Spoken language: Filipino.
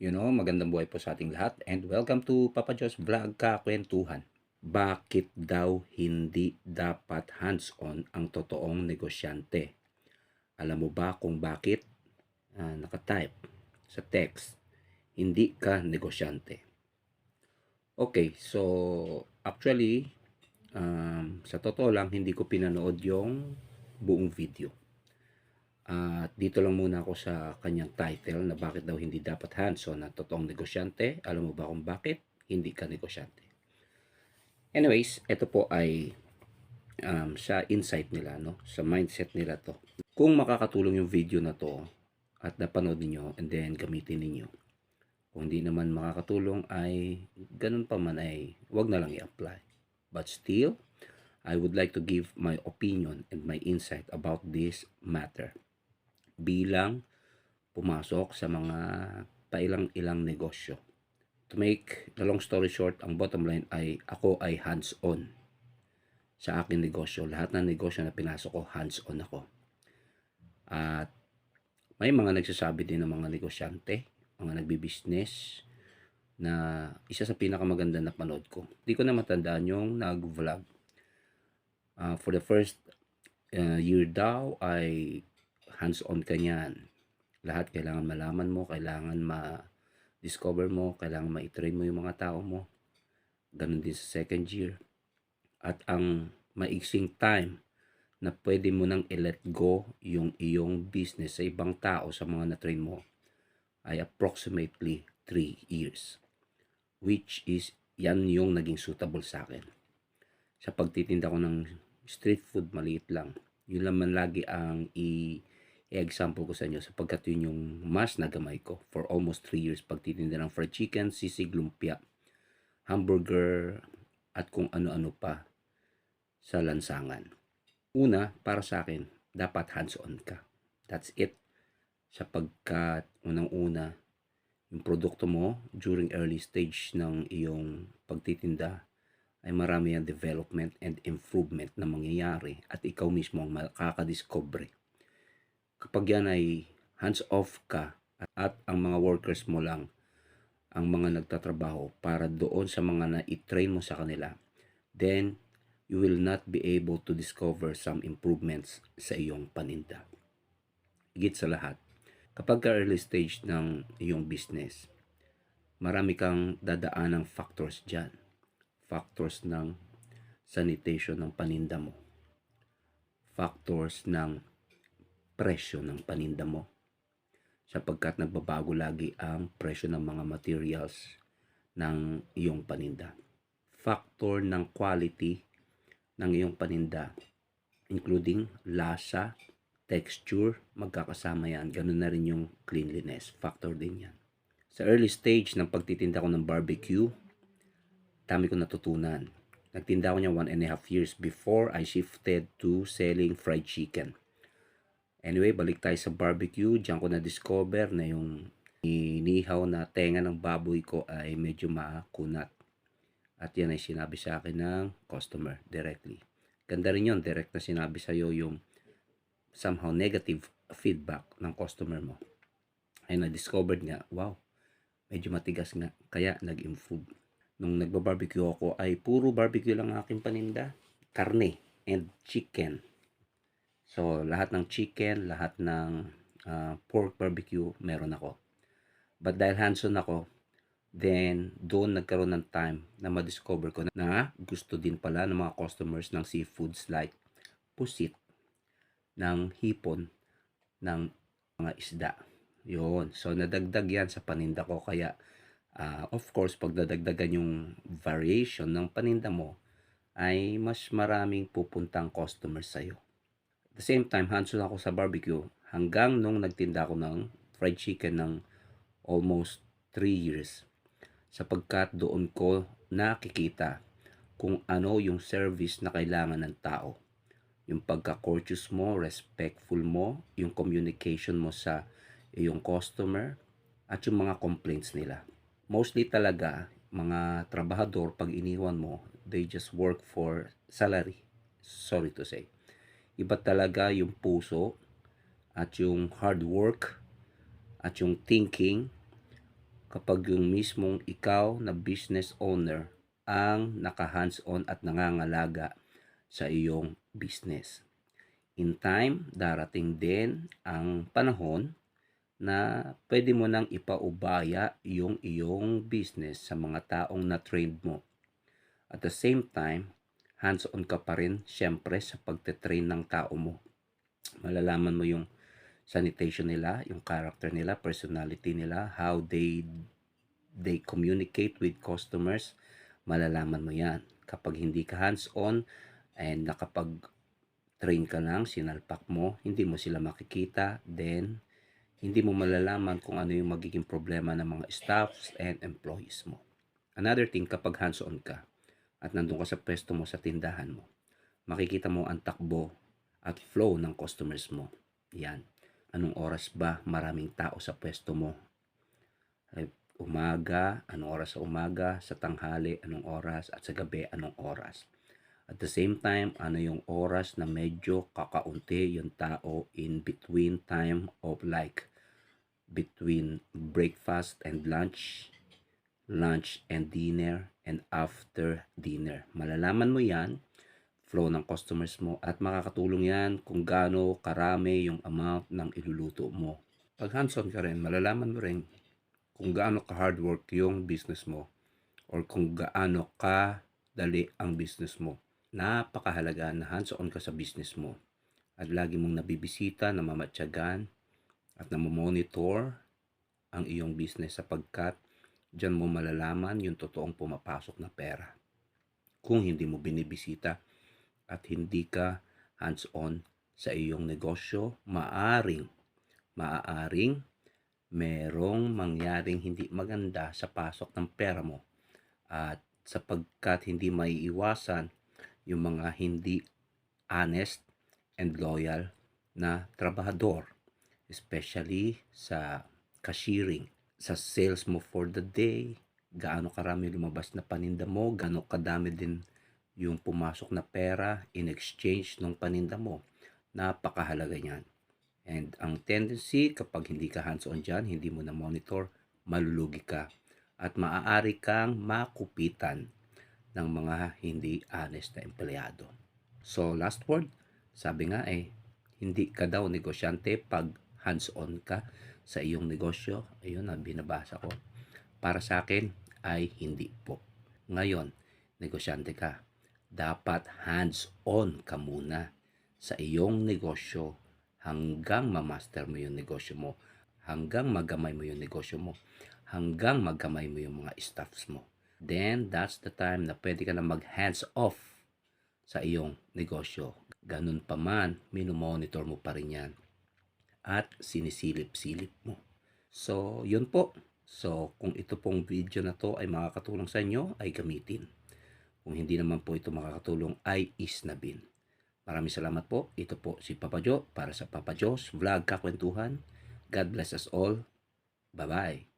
Magandang buhay po sa ating lahat and welcome to Papa Jo's Vlog Kakwentuhan. Bakit daw hindi dapat hands-on ang totoong negosyante? Alam mo ba kung bakit? Nakatype sa text, hindi ka negosyante. Okay, so actually, sa totoo lang, hindi ko pinanood yung buong video. At dito lang muna ako sa kanyang title na bakit daw hindi dapat hands-on ang totoong negosyante. Alam mo ba kung bakit hindi ka negosyante? Anyways, ito po ay sa insight nila, no? Sa mindset nila to. Kung makakatulong yung video na to at napanood ninyo and then gamitin ninyo. Kung hindi naman makakatulong ay ganun pa man ay wag na lang i-apply. But still, I would like to give my opinion and my insight about this matter bilang pumasok sa mga pailang-ilang negosyo. To make the long story short, ang bottom line ay ako ay hands-on sa aking negosyo. Lahat ng negosyo na pinasok ko, hands-on ako. At may mga nagsasabi din ng mga negosyante, mga nagbi-business, na isa sa pinakamaganda na panood ko. Hindi ko na matandaan yung nag-vlog. For the first year daw ay hands-on ka niyan. Lahat kailangan malaman mo, kailangan ma-discover mo, kailangan ma-train mo yung mga tao mo. Ganun din sa second year. At ang maiksing time na pwede mo nang i-let go yung iyong business sa ibang tao, sa mga na-train mo, ay approximately 3 years. Which is, yan yung naging suitable sa akin. Sa pagtitinda ko ng street food, maliit lang. Yun naman lagi ang i-example ko sa inyo sapagkat yun yung mas nagamay ko for almost 3 years. Pagtitinda ng fried chicken, sisig, lumpia, hamburger, at kung ano-ano pa sa lansangan. Una, para sa akin, dapat hands-on ka. That's it. Sapagkat unang-una, yung produkto mo during early stage ng iyong pagtitinda ay marami ang development and improvement na mangyayari at ikaw mismo ang makakadiscover. Kapag yan ay hands-off ka at ang mga workers mo lang ang mga nagtatrabaho para doon sa mga na-train mo sa kanila, then you will not be able to discover some improvements sa iyong paninda. Higit sa lahat, kapag early stage ng iyong business, marami kang dadaan ng factors dyan. Factors ng sanitation ng paninda mo. Factors ng presyo ng paninda mo. Sapagkat nagbabago lagi ang presyo ng mga materials ng iyong paninda. Factor ng quality ng iyong paninda, including lasa, texture, magkakasama yan. Ganun na rin yung cleanliness. Factor din yan. Sa early stage ng pagtitinda ko ng barbecue, dami ko natutunan. Nagtinda ko niya 1.5 years before I shifted to selling fried chicken. Anyway, balik tayo sa barbecue. Diyan ko na-discover na yung inihaw na tenga ng baboy ko ay medyo makunat. At yan ay sinabi sa akin ng customer directly. Ganda rin yun, direct na sinabi sa'yo yung somehow negative feedback ng customer mo. Ay na-discovered nga, wow, medyo matigas nga, kaya nag-improve. Nung nagbabarbecue ako ay puro barbecue lang aking paninda, karne and chicken. So lahat ng chicken, lahat ng pork barbecue meron ako. But dahil hands-on ako, then doon nagkaroon ng time na ma-discover ko na gusto din pala ng mga customers ng seafoods like pusit, ng hipon, ng mga isda. Yun. So nadagdag yan sa paninda ko, kaya of course, pag dadagdagan yung variation ng paninda mo, ay mas maraming pupuntang customers sa'yo. At the same time, hands-on ako sa barbecue hanggang nung nagtinda ako ng fried chicken ng almost 3 years. Sapagkat doon ko nakikita kung ano yung service na kailangan ng tao. Yung pagka-courteous mo, respectful mo, yung communication mo sa iyong customer, at yung mga complaints nila. Mostly talaga, mga trabahador, pag iniwan mo, they just work for salary. Sorry to say. Iba talaga yung puso at yung hard work at yung thinking kapag yung mismong ikaw na business owner ang naka-hands-on at nangangalaga sa iyong business. In time, darating din ang panahon na pwede mo nang ipaubaya yung iyong business sa mga taong na-train mo. At the same time, hands-on ka pa rin syempre sa pagte-train ng tao mo. Malalaman mo yung sanitation nila, yung character nila, personality nila, how they communicate with customers. Malalaman mo yan. Kapag hindi ka hands-on and nakapag-train ka lang, sinalpak mo, hindi mo sila makikita, then hindi mo malalaman kung ano yung magiging problema ng mga staffs and employees mo. Another thing, kapag hands-on ka at nandun ka sa pwesto mo sa tindahan mo, makikita mo ang takbo at flow ng customers mo. Yan. Anong oras ba maraming tao sa pwesto mo? Umaga, anong oras sa umaga, sa tanghali, anong oras, at sa gabi, anong oras. At the same time, ano yung oras na medyo kakaunti yung tao in between time of like between breakfast and lunch, lunch and dinner, and after dinner. Malalaman mo yan, flow ng customers mo, at makakatulong yan kung gaano karami yung amount ng iluluto mo. Pag hands-on ka rin, malalaman mo rin kung gaano ka hard work yung business mo or kung gaano ka dali ang business mo. Napakahalaga na hands-on ka sa business mo at lagi mong nabibisita, namamatyagan at namomonitor ang iyong business sapagkat dyan mo malalaman yung totoong pumapasok na pera. Kung hindi mo binibisita at hindi ka hands-on sa iyong negosyo, maaaring merong mangyaring hindi maganda sa pasok ng pera mo. At sapagkat hindi maiiwasan yung mga hindi honest and loyal na trabahador, especially sa cashiering, sa sales mo for the day, gaano karami lumabas na paninda mo, gaano kadami din yung pumasok na pera in exchange ng paninda mo. Napakahalaga niyan. And ang tendency, kapag hindi ka hands-on dyan, hindi mo na monitor, malulugi ka. At maaari kang makupitan ng mga hindi honest na empleyado. So, last word, sabi nga hindi ka daw negosyante pag hands-on ka sa iyong negosyo. Ayun na, binabasa ko. Para sa akin ay hindi po. Ngayon, negosyante ka. Dapat hands-on ka muna sa iyong negosyo hanggang ma-master mo yung negosyo mo, hanggang magamay mo yung negosyo mo, hanggang magamay mo yung mga staffs mo. Then, that's the time na pwede ka na mag-hands off sa iyong negosyo. Ganun pa man, minomonitor mo pa rin yan at sinisilip-silip mo. So, yun po. So, kung ito pong video na to ay makakatulong sa inyo, ay gamitin. Kung hindi naman po ito makakatulong, ay isnabin. Maraming salamat po. Ito po si Papa Jo para sa Papa Jo's Vlog Kakwentuhan. God bless us all. Bye-bye.